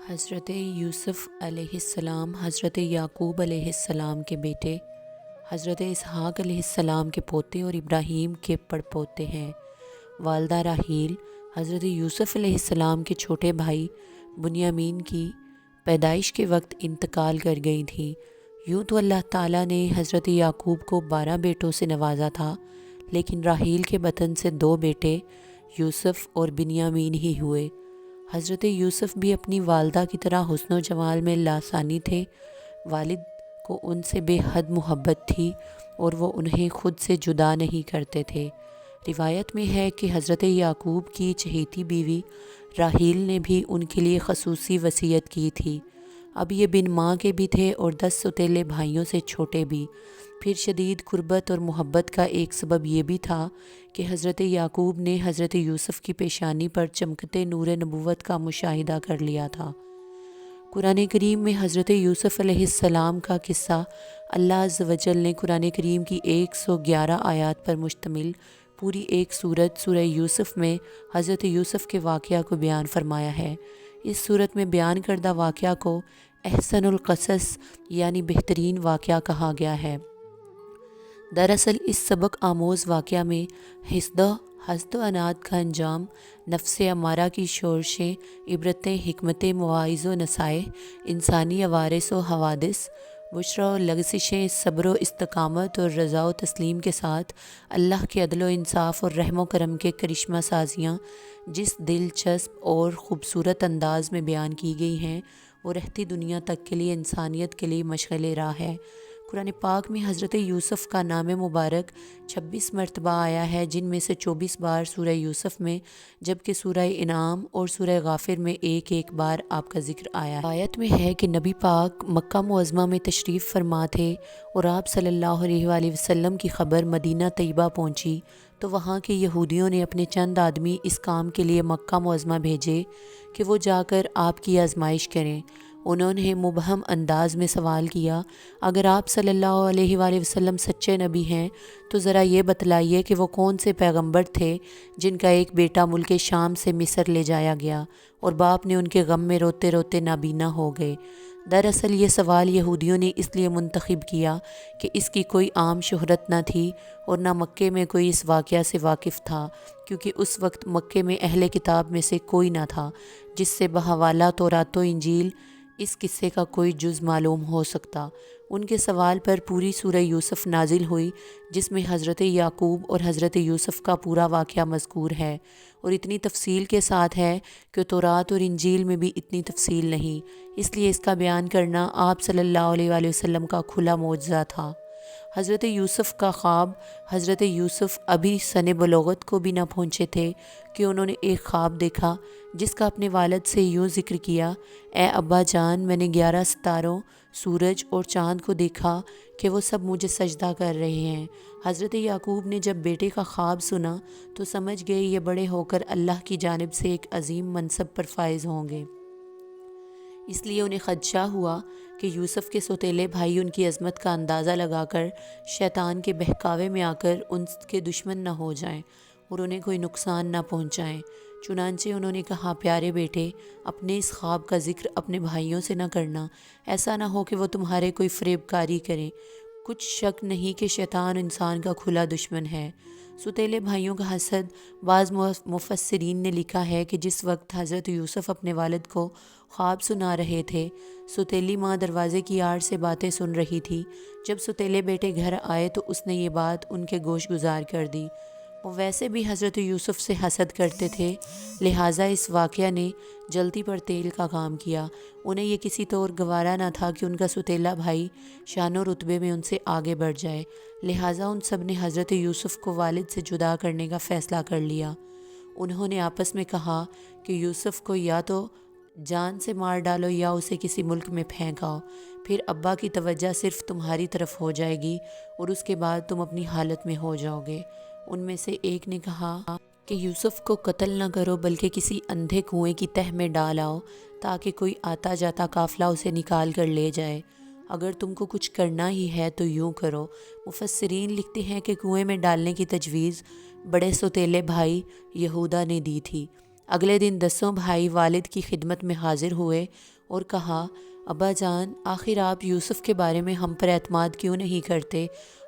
حضرت یوسف علیہ السلام حضرت یعقوب علیہ السلام کے بیٹے، حضرت اسحاق علیہ السلام کے پوتے اور ابراہیم کے پڑپوتے ہیں۔ والدہ راحیل حضرت یوسف علیہ السلام کے چھوٹے بھائی بنیامین کی پیدائش کے وقت انتقال کر گئی تھیں۔ یوں تو اللہ تعالیٰ نے حضرت یعقوب کو 12 بیٹوں سے نوازا تھا، لیکن راحیل کے بطن سے 2 بیٹے یوسف اور بنیامین ہی ہوئے۔ حضرت یوسف بھی اپنی والدہ کی طرح حسن و جمال میں لاثانی تھے۔ والد کو ان سے بے حد محبت تھی اور وہ انہیں خود سے جدا نہیں کرتے تھے۔ روایت میں ہے کہ حضرت یعقوب کی چہیتی بیوی راحیل نے بھی ان کے لیے خصوصی وصیت کی تھی۔ اب یہ بن ماں کے بھی تھے اور 10 سوتیلے بھائیوں سے چھوٹے بھی۔ پھر شدید قربت اور محبت کا ایک سبب یہ بھی تھا کہ حضرت یعقوب نے حضرت یوسف کی پیشانی پر چمکتے نور نبوت کا مشاہدہ کر لیا تھا۔ قرآن کریم میں حضرت یوسف علیہ السلام کا قصہ اللہ عز و جل نے قرآن کریم کی 111 آیات پر مشتمل پوری ایک سورت سورہ یوسف میں حضرت یوسف کے واقعہ کو بیان فرمایا ہے۔ اس سورت میں بیان کردہ واقعہ کو احسن القصص یعنی بہترین واقعہ کہا گیا ہے۔ دراصل اس سبق آموز واقعہ میں حسد و عناد کا انجام، نفس امارہ کی شورشیں، عبرتیں، حکمتیں، مواعظ و نصائح، انسانی عوارض و حوادث، بشرا و لغزشیں، صبر و استقامت اور رضا و تسلیم کے ساتھ اللہ کے عدل و انصاف اور رحم و کرم کے کرشمہ سازیاں جس دلچسپ اور خوبصورت انداز میں بیان کی گئی ہیں وہ رہتی دنیا تک کے لیے انسانیت کے لیے مشعل راہ ہے۔ قرآن پاک میں حضرت یوسف کا نام مبارک 26 مرتبہ آیا ہے، جن میں سے 24 بار سورہ یوسف میں، جبکہ سورہ انعام اور سورہ غافر میں ایک بار آپ کا ذکر آیا ہے۔ آیت میں ہے کہ نبی پاک مکہ معظمہ میں تشریف فرما تھے اور آپ صلی اللہ علیہ وآلہ وسلم کی خبر مدینہ طیبہ پہنچی تو وہاں کے یہودیوں نے اپنے چند آدمی اس کام کے لیے مکہ معظمہ بھیجے کہ وہ جا کر آپ کی آزمائش کریں۔ انہوں نے مبہم انداز میں سوال کیا، اگر آپ صلی اللہ علیہ وآلہ وسلم سچے نبی ہیں تو ذرا یہ بتلائیے کہ وہ کون سے پیغمبر تھے جن کا ایک بیٹا ملک شام سے مصر لے جایا گیا اور باپ نے ان کے غم میں روتے روتے نابینا ہو گئے۔ دراصل یہ سوال یہودیوں نے اس لیے منتخب کیا کہ اس کی کوئی عام شہرت نہ تھی اور نہ مکے میں کوئی اس واقعہ سے واقف تھا، کیونکہ اس وقت مکے میں اہل کتاب میں سے کوئی نہ تھا جس سے بحوالہ تورات و انجیل اس قصے کا کوئی جز معلوم ہو سکتا۔ ان کے سوال پر پوری سورہ یوسف نازل ہوئی، جس میں حضرت یعقوب اور حضرت یوسف کا پورا واقعہ مذکور ہے اور اتنی تفصیل کے ساتھ ہے کہ تورات اور انجیل میں بھی اتنی تفصیل نہیں، اس لیے اس کا بیان کرنا آپ صلی اللہ علیہ وآلہ وسلم کا کھلا معجزہ تھا۔ حضرت یوسف کا خواب، حضرت یوسف ابھی سن بلوغت کو بھی نہ پہنچے تھے کہ انہوں نے ایک خواب دیکھا جس کا اپنے والد سے یوں ذکر کیا، اے ابا جان، میں نے 11 ستاروں، سورج اور چاند کو دیکھا کہ وہ سب مجھے سجدہ کر رہے ہیں۔ حضرت یعقوب نے جب بیٹے کا خواب سنا تو سمجھ گئے یہ بڑے ہو کر اللہ کی جانب سے ایک عظیم منصب پر فائز ہوں گے، اس لیے انہیں خدشہ ہوا کہ یوسف کے سوتیلے بھائی ان کی عظمت کا اندازہ لگا کر شیطان کے بہکاوے میں آ کر ان کے دشمن نہ ہو جائیں اور انہیں کوئی نقصان نہ پہنچائیں۔ چنانچہ انہوں نے کہا، پیارے بیٹے، اپنے اس خواب کا ذکر اپنے بھائیوں سے نہ کرنا، ایسا نہ ہو کہ وہ تمہارے کوئی فریب کاری کریں۔ کچھ شک نہیں کہ شیطان انسان کا کھلا دشمن ہے۔ سوتیلے بھائیوں کا حسد، بعض مفسرین نے لکھا ہے کہ جس وقت حضرت یوسف اپنے والد کو خواب سنا رہے تھے، سوتیلی ماں دروازے کی آڑ سے باتیں سن رہی تھی۔ جب سوتیلے بیٹے گھر آئے تو اس نے یہ بات ان کے گوش گزار کر دی۔ وہ ویسے بھی حضرت یوسف سے حسد کرتے تھے، لہٰذا اس واقعہ نے جلتی پر تیل کا کام کیا۔ انہیں یہ کسی طور گوارا نہ تھا کہ ان کا سوتیلا بھائی شان و رتبے میں ان سے آگے بڑھ جائے، لہٰذا ان سب نے حضرت یوسف کو والد سے جدا کرنے کا فیصلہ کر لیا۔ انہوں نے آپس میں کہا کہ یوسف کو یا تو جان سے مار ڈالو یا اسے کسی ملک میں پھینک آؤ، پھر ابا کی توجہ صرف تمہاری طرف ہو جائے گی اور اس کے بعد تم اپنی حالت میں ہو جاؤ گے۔ ان میں سے ایک نے کہا کہ یوسف کو قتل نہ کرو بلکہ کسی اندھے کنویں کی تہہ میں ڈال آؤ تاکہ کوئی آتا جاتا قافلہ اسے نکال کر لے جائے۔ اگر تم کو کچھ کرنا ہی ہے تو یوں کرو۔ مفسرین لکھتے ہیں کہ کنویں میں ڈالنے کی تجویز بڑے سوتیلے بھائی یہودا نے دی تھی۔ اگلے دن 10 بھائی والد کی خدمت میں حاضر ہوئے اور کہا، ابا جان، آخر آپ یوسف کے بارے میں ہم پر اعتماد کیوں نہیں کرتے؟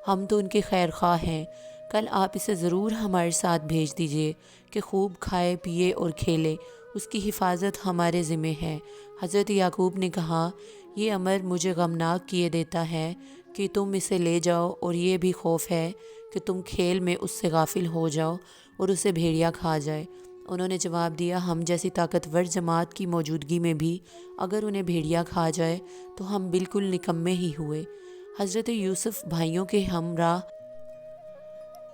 ہم تو ان کے خیر خواہ ہیں، کل آپ اسے ضرور ہمارے ساتھ بھیج دیجئے کہ خوب کھائے پیے اور کھیلے، اس کی حفاظت ہمارے ذمہ ہے۔ حضرت یعقوب نے کہا، یہ امر مجھے غمناک کیے دیتا ہے کہ تم اسے لے جاؤ، اور یہ بھی خوف ہے کہ تم کھیل میں اس سے غافل ہو جاؤ اور اسے بھیڑیا کھا جائے۔ انہوں نے جواب دیا، ہم جیسی طاقتور جماعت کی موجودگی میں بھی اگر انہیں بھیڑیا کھا جائے تو ہم بالکل نکمے ہی ہوئے۔ حضرت یوسف بھائیوں کے ہمراہ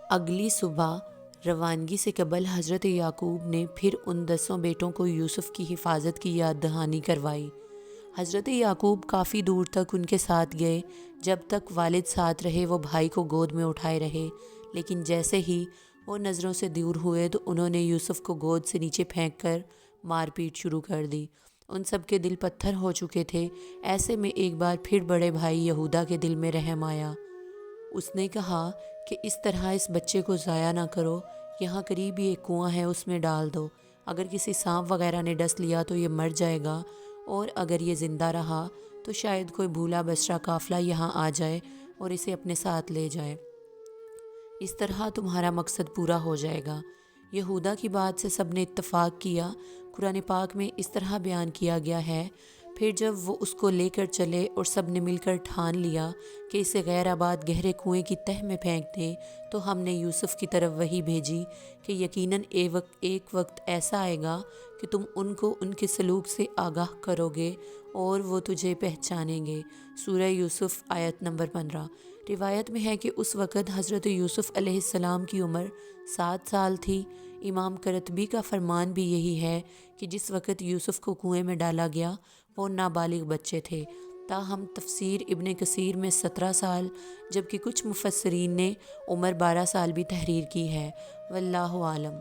اگلی صبح روانگی سے قبل حضرت یعقوب نے پھر ان 10 بیٹوں کو یوسف کی حفاظت کی یاد دہانی کروائی۔ حضرت یعقوب کافی دور تک ان کے ساتھ گئے، جب تک والد ساتھ رہے وہ بھائی کو گود میں اٹھائے رہے، لیکن جیسے ہی وہ نظروں سے دور ہوئے تو انہوں نے یوسف کو گود سے نیچے پھینک کر مار پیٹ شروع کر دی۔ ان سب کے دل پتھر ہو چکے تھے۔ ایسے میں ایک بار پھر بڑے بھائی یہودا کے دل میں رحم آیا۔ اس نے کہا کہ اس طرح اس بچے کو ضائع نہ کرو، یہاں قریب ہی ایک کنواں ہے، اس میں ڈال دو۔ اگر کسی سانپ وغیرہ نے ڈس لیا تو یہ مر جائے گا، اور اگر یہ زندہ رہا تو شاید کوئی بھولا بسرا قافلہ یہاں آ جائے اور اسے اپنے ساتھ لے جائے۔ اس طرح تمہارا مقصد پورا ہو جائے گا۔ یہودا کی بات سے سب نے اتفاق کیا۔ قرآن پاک میں اس طرح بیان کیا گیا ہے، پھر جب وہ اس کو لے کر چلے اور سب نے مل کر ٹھان لیا کہ اسے غیر آباد گہرے کنویں کی تہ میں پھینک دیں، تو ہم نے یوسف کی طرف وحی بھیجی کہ یقیناً ایک وقت ایسا آئے گا کہ تم ان کو ان کے سلوک سے آگاہ کرو گے اور وہ تجھے پہچانیں گے۔ سورہ یوسف آیت نمبر 15۔ روایت میں ہے کہ اس وقت حضرت یوسف علیہ السلام کی عمر 7 سال تھی۔ امام قرطبی کا فرمان بھی یہی ہے کہ جس وقت یوسف کو کنویں میں ڈالا گیا وہ نابالغ بچے تھے۔ تاہم تفسیر ابن کثیر میں 17 سال، جبکہ کچھ مفسرین نے عمر 12 سال بھی تحریر کی ہے، واللہ عالم۔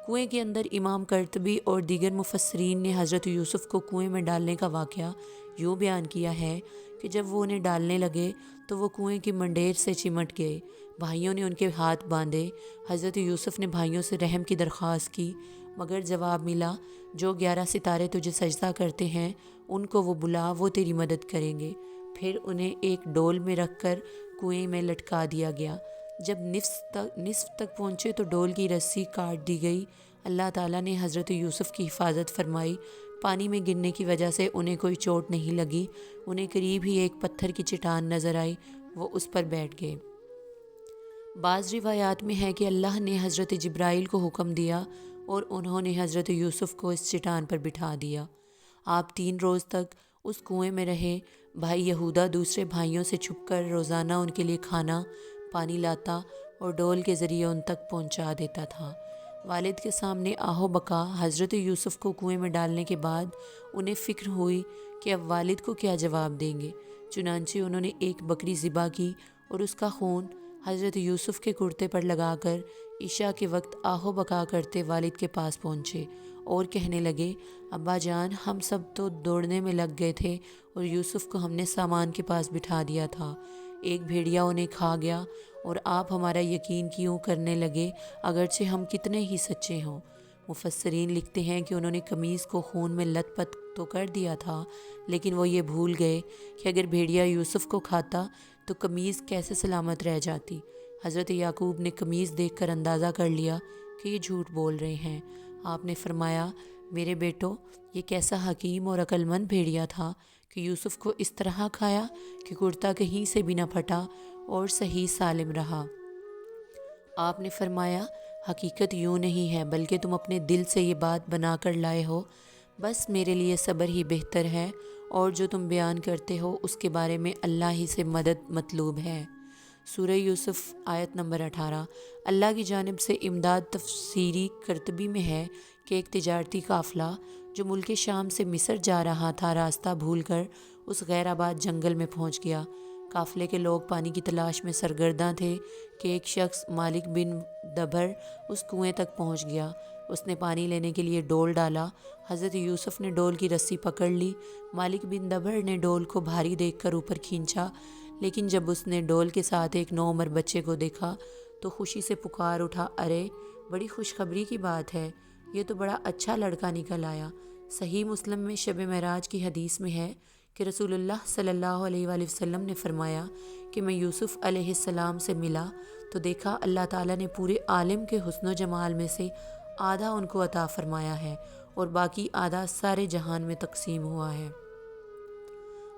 کنویں کے اندر امام قرطبی اور دیگر مفسرین نے حضرت یوسف کو کنویں میں ڈالنے کا واقعہ یوں بیان کیا ہے کہ جب وہ انہیں ڈالنے لگے تو وہ کنویں کی منڈیر سے چمٹ گئے۔ بھائیوں نے ان کے ہاتھ باندھے۔ حضرت یوسف نے بھائیوں سے رحم کی درخواست کی، مگر جواب ملا، جو 11 ستارے تجھے سجدہ کرتے ہیں ان کو وہ بلا، وہ تیری مدد کریں گے۔ پھر انہیں ایک ڈول میں رکھ کر کنویں میں لٹکا دیا گیا۔ جب نصف تک پہنچے تو ڈول کی رسی کاٹ دی گئی۔ اللہ تعالیٰ نے حضرت یوسف کی حفاظت فرمائی۔ پانی میں گرنے کی وجہ سے انہیں کوئی چوٹ نہیں لگی۔ انہیں قریب ہی ایک پتھر کی چٹان نظر آئی، وہ اس پر بیٹھ گئے۔ بعض روایات میں ہے کہ اللہ نے حضرت جبرائیل کو حکم دیا اور انہوں نے حضرت یوسف کو اس چٹان پر بٹھا دیا۔ آپ 3 روز تک اس کنویں میں رہے۔ بھائی یہودا دوسرے بھائیوں سے چھپ کر روزانہ ان کے لیے کھانا پانی لاتا اور ڈول کے ذریعے ان تک پہنچا دیتا تھا۔ والد کے سامنے آہو بکا حضرت یوسف کو کنویں میں ڈالنے کے بعد انہیں فکر ہوئی کہ اب والد کو کیا جواب دیں گے۔ چنانچہ انہوں نے ایک بکری ذبح کی اور اس کا خون حضرت یوسف کے کرتے پر لگا کر عشاء کے وقت آہو بکا کرتے والد کے پاس پہنچے اور کہنے لگے، ابا جان، ہم سب تو دوڑنے میں لگ گئے تھے اور یوسف کو ہم نے سامان کے پاس بٹھا دیا تھا، ایک بھیڑیا انہیں کھا گیا اور آپ ہمارا یقین کیوں کرنے لگے اگرچہ ہم کتنے ہی سچے ہوں۔ مفسرین لکھتے ہیں کہ انہوں نے قمیص کو خون میں لت پت تو کر دیا تھا، لیکن وہ یہ بھول گئے کہ اگر بھیڑیا یوسف کو کھاتا تو قمیص کیسے سلامت رہ جاتی۔ حضرت یعقوب نے قمیص دیکھ کر اندازہ کر لیا کہ یہ جھوٹ بول رہے ہیں۔ آپ نے فرمایا، میرے بیٹو، یہ کیسا حکیم اور عقل مند بھیڑیا تھا کہ یوسف کو اس طرح کھایا کہ کرتا کہیں سے بھی نہ پھٹا اور صحیح سالم رہا۔ آپ نے فرمایا، حقیقت یوں نہیں ہے، بلکہ تم اپنے دل سے یہ بات بنا کر لائے ہو، بس میرے لیے صبر ہی بہتر ہے، اور جو تم بیان کرتے ہو اس کے بارے میں اللہ ہی سے مدد مطلوب ہے۔ سورہ یوسف آیت نمبر 18۔ اللہ کی جانب سے امداد تفسیری قرطبی میں ہے کہ ایک تجارتی قافلہ جو ملک شام سے مصر جا رہا تھا راستہ بھول کر اس غیر آباد جنگل میں پہنچ گیا۔ قافلے کے لوگ پانی کی تلاش میں سرگرداں تھے کہ ایک شخص مالک بن دبر اس کنویں تک پہنچ گیا۔ اس نے پانی لینے کے لیے ڈول ڈالا۔ حضرت یوسف نے ڈول کی رسی پکڑ لی۔ مالک بن دبر نے ڈول کو بھاری دیکھ کر اوپر کھینچا، لیکن جب اس نے ڈول کے ساتھ ایک 9 عمر بچے کو دیکھا تو خوشی سے پکار اٹھا، ارے بڑی خوشخبری کی بات ہے، یہ تو بڑا اچھا لڑکا نکل آیا۔ صحیح مسلم میں شب معراج کی حدیث میں ہے کہ رسول اللہ صلی اللہ علیہ وآلہ وسلم نے فرمایا کہ میں یوسف علیہ السلام سے ملا تو دیکھا اللہ تعالیٰ نے پورے عالم کے حسن و جمال میں سے آدھا ان کو عطا فرمایا ہے اور باقی آدھا سارے جہان میں تقسیم ہوا ہے۔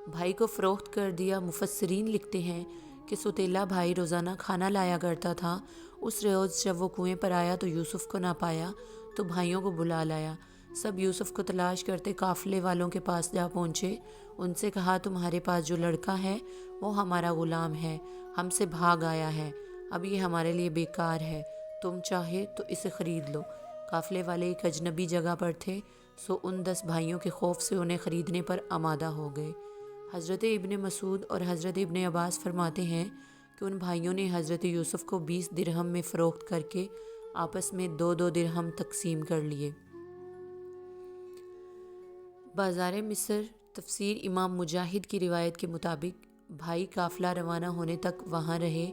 بھائی کو فروخت کر دیا۔ مفسرین لکھتے ہیں کہ سوتیلا بھائی روزانہ کھانا لایا کرتا تھا۔ اس روز جب وہ کنویں پر آیا تو یوسف کو نہ پایا تو بھائیوں کو بلا لایا۔ سب یوسف کو تلاش کرتے قافلے والوں کے پاس جا پہنچے۔ ان سے کہا تمہارے پاس جو لڑکا ہے وہ ہمارا غلام ہے، ہم سے بھاگ آیا ہے، اب یہ ہمارے لیے بیکار ہے، تم چاہے تو اسے خرید لو۔ قافلے والے ایک اجنبی جگہ پر تھے، سو ان 10 بھائیوں کے خوف سے انہیں خریدنے پر آمادہ ہو گئے۔ حضرت ابن مسعود اور حضرت ابن عباس فرماتے ہیں کہ ان بھائیوں نے حضرت یوسف کو 20 درہم میں فروخت کر کے آپس میں 2 درہم تقسیم کر لیے۔ بازار مصر۔ تفسیر امام مجاہد کی روایت کے مطابق بھائی قافلہ روانہ ہونے تک وہاں رہے،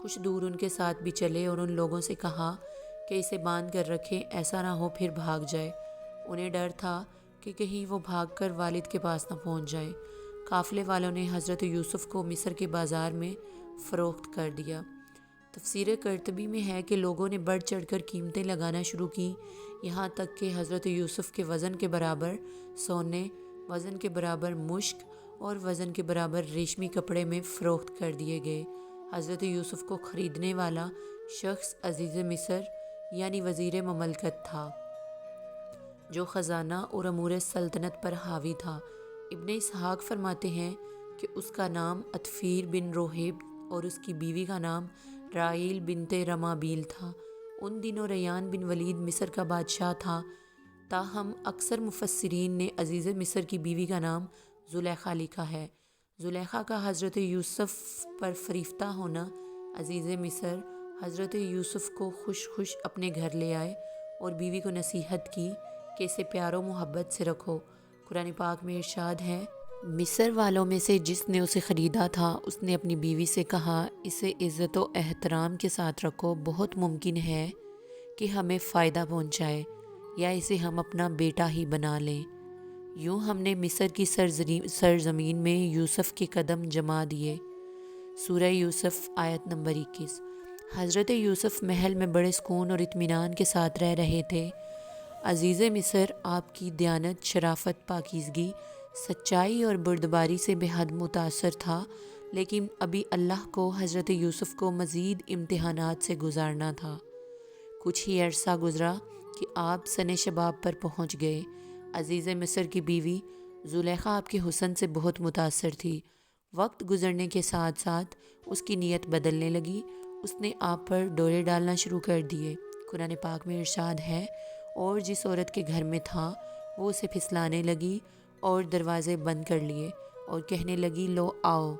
کچھ دور ان کے ساتھ بھی چلے اور ان لوگوں سے کہا کہ اسے باندھ کر رکھیں، ایسا نہ ہو پھر بھاگ جائے۔ انہیں ڈر تھا کہ کہیں وہ بھاگ کر والد کے پاس نہ پہنچ جائے۔ قافلے والوں نے حضرت یوسف کو مصر کے بازار میں فروخت کر دیا۔ تفسیر قرطبی میں ہے کہ لوگوں نے بڑھ چڑھ کر قیمتیں لگانا شروع کیں، یہاں تک کہ حضرت یوسف کے وزن کے برابر سونے، وزن کے برابر مشک اور وزن کے برابر ریشمی کپڑے میں فروخت کر دیے گئے۔ حضرت یوسف کو خریدنے والا شخص عزیز مصر یعنی وزیر مملکت تھا، جو خزانہ اور امور سلطنت پر حاوی تھا۔ ابن اسحاق فرماتے ہیں کہ اس کا نام عطفیر بن روہیب اور اس کی بیوی کا نام رائیل بنت رمابیل تھا۔ ان دنوں ریان بن ولید مصر کا بادشاہ تھا، تاہم اکثر مفسرین نے عزیز مصر کی بیوی کا نام زلیخا لکھا ہے۔ زلیخا کا حضرت یوسف پر فریفتہ ہونا۔ عزیز مصر حضرت یوسف کو خوش اپنے گھر لے آئے اور بیوی کو نصیحت کی کہ اسے پیار و محبت سے رکھو۔ قرآن پاک میں ارشاد ہے، مصر والوں میں سے جس نے اسے خریدا تھا اس نے اپنی بیوی سے کہا اسے عزت و احترام کے ساتھ رکھو، بہت ممکن ہے کہ ہمیں فائدہ پہنچائے یا اسے ہم اپنا بیٹا ہی بنا لیں۔ یوں ہم نے مصر کی سرزمین میں یوسف کے قدم جما دیے۔ سورہ یوسف آیت نمبر 21۔ حضرت یوسف محل میں بڑے سکون اور اطمینان کے ساتھ رہ رہے تھے۔ عزیز مصر آپ کی دیانت، شرافت، پاکیزگی، سچائی اور بردباری سے بے حد متاثر تھا، لیکن ابھی اللہ کو حضرت یوسف کو مزید امتحانات سے گزارنا تھا۔ کچھ ہی عرصہ گزرا کہ آپ سن شباب پر پہنچ گئے۔ عزیز مصر کی بیوی زلیخا آپ کے حسن سے بہت متاثر تھی۔ وقت گزرنے کے ساتھ ساتھ اس کی نیت بدلنے لگی، اس نے آپ پر ڈورے ڈالنا شروع کر دیے۔ قرآن پاک میں ارشاد ہے، اور جس عورت کے گھر میں تھا وہ اسے پھسلانے لگی اور دروازے بند کر لیے اور کہنے لگی لو آؤ۔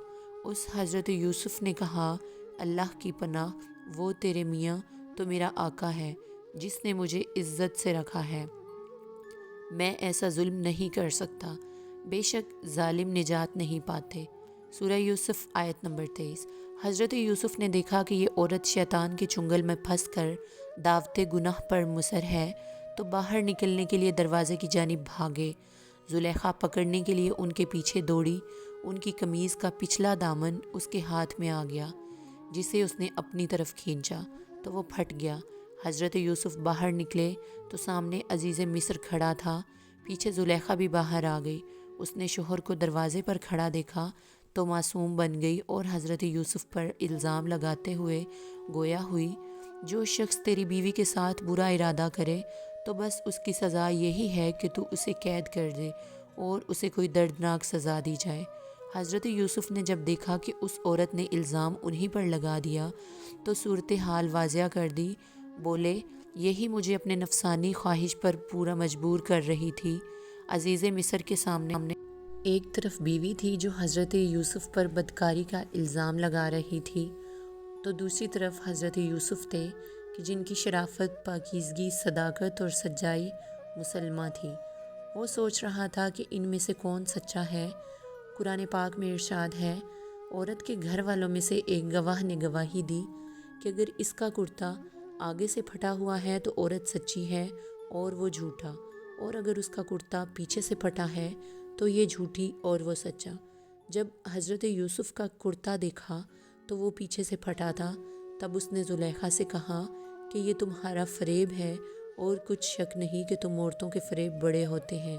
اس حضرت یوسف نے کہا اللہ کی پناہ، وہ تیرے میاں تو میرا آقا ہے جس نے مجھے عزت سے رکھا ہے، میں ایسا ظلم نہیں کر سکتا، بے شک ظالم نجات نہیں پاتے۔ سورہ یوسف آیت نمبر 23۔ حضرت یوسف نے دیکھا کہ یہ عورت شیطان کے چنگل میں پھنس کر دعوت گناہ پر مصر ہے تو باہر نکلنے کے لیے دروازے کی جانب بھاگے۔ زلیخا پکڑنے کے لیے ان کے پیچھے دوڑی، ان کی قمیض کا پچھلا دامن اس کے ہاتھ میں آ گیا، جسے اس نے اپنی طرف کھینچا تو وہ پھٹ گیا۔ حضرت یوسف باہر نکلے تو سامنے عزیز مصر کھڑا تھا، پیچھے زلیخا بھی باہر آ گئی۔ اس نے شوہر کو دروازے پر کھڑا دیکھا تو معصوم بن گئی اور حضرت یوسف پر الزام لگاتے ہوئے گویا ہوئی، جو شخص تیری بیوی کے ساتھ برا ارادہ کرے تو بس اس کی سزا یہی ہے کہ تو اسے قید کر دے اور اسے کوئی دردناک سزا دی جائے۔ حضرت یوسف نے جب دیکھا کہ اس عورت نے الزام انہی پر لگا دیا تو صورتحال واضح کر دی، بولے یہی مجھے اپنے نفسانی خواہش پر پورا مجبور کر رہی تھی۔ عزیز مصر کے سامنے ایک طرف بیوی تھی جو حضرت یوسف پر بدکاری کا الزام لگا رہی تھی، تو دوسری طرف حضرت یوسف تھے کہ جن کی شرافت، پاکیزگی، صداقت اور سچائی مسلمہ تھی۔ وہ سوچ رہا تھا کہ ان میں سے کون سچا ہے۔ قرآن پاک میں ارشاد ہے، عورت کے گھر والوں میں سے ایک گواہ نے گواہی دی کہ اگر اس کا کرتا آگے سے پھٹا ہوا ہے تو عورت سچی ہے اور وہ جھوٹا، اور اگر اس کا کرتا پیچھے سے پھٹا ہے تو یہ جھوٹی اور وہ سچا۔ جب حضرت یوسف کا کرتا دیکھا تو وہ پیچھے سے پھٹا تھا، تب اس نے زلیخا سے کہا کہ یہ تمہارا فریب ہے، اور کچھ شک نہیں کہ تم عورتوں کے فریب بڑے ہوتے ہیں۔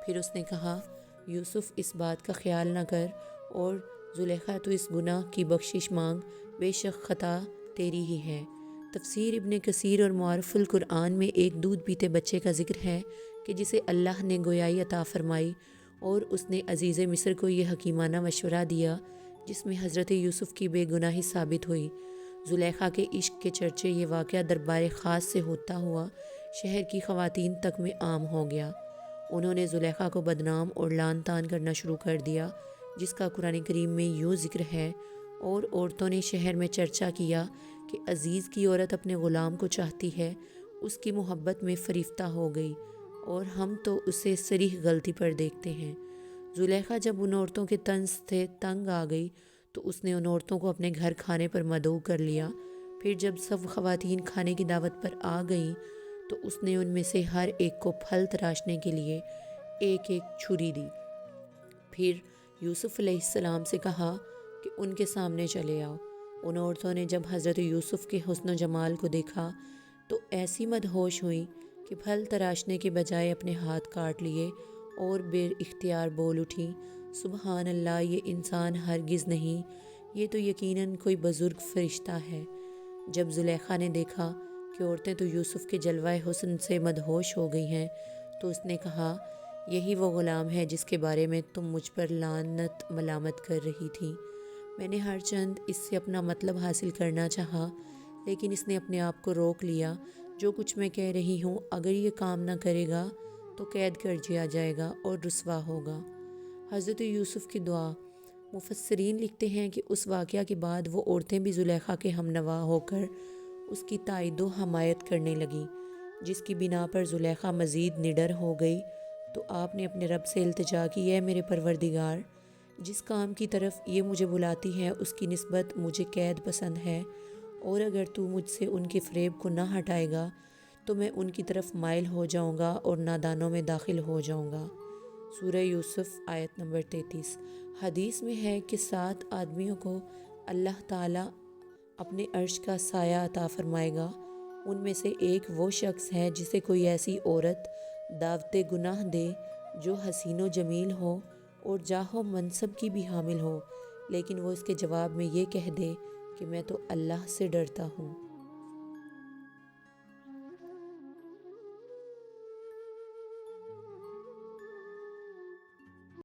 پھر اس نے کہا، یوسف اس بات کا خیال نہ کر، اور زلیخا تو اس گناہ کی بخشش مانگ، بے شک خطا تیری ہی ہے۔ تفسیر ابن کثیر اور معارف القرآن میں ایک دودھ پیتے بچے کا ذکر ہے کہ جسے اللہ نے گویائی عطا فرمائی، اور اس نے عزیز مصر کو یہ حکیمانہ مشورہ دیا جس میں حضرت یوسف کی بے گناہی ثابت ہوئی۔ زلیخا کے عشق کے چرچے یہ واقعہ دربار خاص سے ہوتا ہوا شہر کی خواتین تک میں عام ہو گیا۔ انہوں نے زلیخا کو بدنام اور لعن طعن کرنا شروع کر دیا، جس کا قرآن کریم میں یوں ذکر ہے، اور عورتوں نے شہر میں چرچا کیا کہ عزیز کی عورت اپنے غلام کو چاہتی ہے، اس کی محبت میں فریفتہ ہو گئی، اور ہم تو اسے صریح غلطی پر دیکھتے ہیں۔ زلیخا جب ان عورتوں کے طنز سے تنگ آ گئی تو اس نے ان عورتوں کو اپنے گھر کھانے پر مدعو کر لیا۔ پھر جب سب خواتین کھانے کی دعوت پر آ گئیں تو اس نے ان میں سے ہر ایک کو پھل تراشنے کے لیے ایک ایک چھری دی۔ پھر یوسف علیہ السلام سے کہا کہ ان کے سامنے چلے آؤ۔ ان عورتوں نے جب حضرت یوسف کے حسن و جمال کو دیکھا تو ایسی مدہوش ہوئیں کہ پھل تراشنے کے بجائے اپنے ہاتھ کاٹ لیے، اور بے اختیار بول اٹھیں، سبحان اللہ، یہ انسان ہرگز نہیں، یہ تو یقیناً کوئی بزرگ فرشتہ ہے۔ جب زلیخا نے دیکھا کہ عورتیں تو یوسف کے جلوہ حسن سے مدہوش ہو گئی ہیں تو اس نے کہا، یہی وہ غلام ہے جس کے بارے میں تم مجھ پر لعنت ملامت کر رہی تھی۔ میں نے ہر چند اس سے اپنا مطلب حاصل کرنا چاہا، لیکن اس نے اپنے آپ کو روک لیا۔ جو کچھ میں کہہ رہی ہوں، اگر یہ کام نہ کرے گا تو قید کر دیا جائے گا اور رسوا ہوگا۔ حضرت یوسف کی دعا۔ مفسرین لکھتے ہیں کہ اس واقعہ کے بعد وہ عورتیں بھی زلیخا کے ہم نوا ہو کر اس کی تائید و حمایت کرنے لگیں، جس کی بنا پر زلیخا مزید نڈر ہو گئی تو آپ نے اپنے رب سے التجا کی، اے میرے پروردگار، جس کام کی طرف یہ مجھے بلاتی ہے اس کی نسبت مجھے قید پسند ہے، اور اگر تو مجھ سے ان کے فریب کو نہ ہٹائے گا تو میں ان کی طرف مائل ہو جاؤں گا اور نادانوں میں داخل ہو جاؤں گا۔ سورہ یوسف آیت نمبر 33۔ حدیث میں ہے کہ 7 آدمیوں کو اللہ تعالیٰ اپنے عرش کا سایہ عطا فرمائے گا۔ ان میں سے ایک وہ شخص ہے جسے کوئی ایسی عورت دعوت گناہ دے جو حسین و جمیل ہو اور جاہ و منصب کی بھی حامل ہو، لیکن وہ اس کے جواب میں یہ کہہ دے کہ میں تو اللہ سے ڈرتا ہوں۔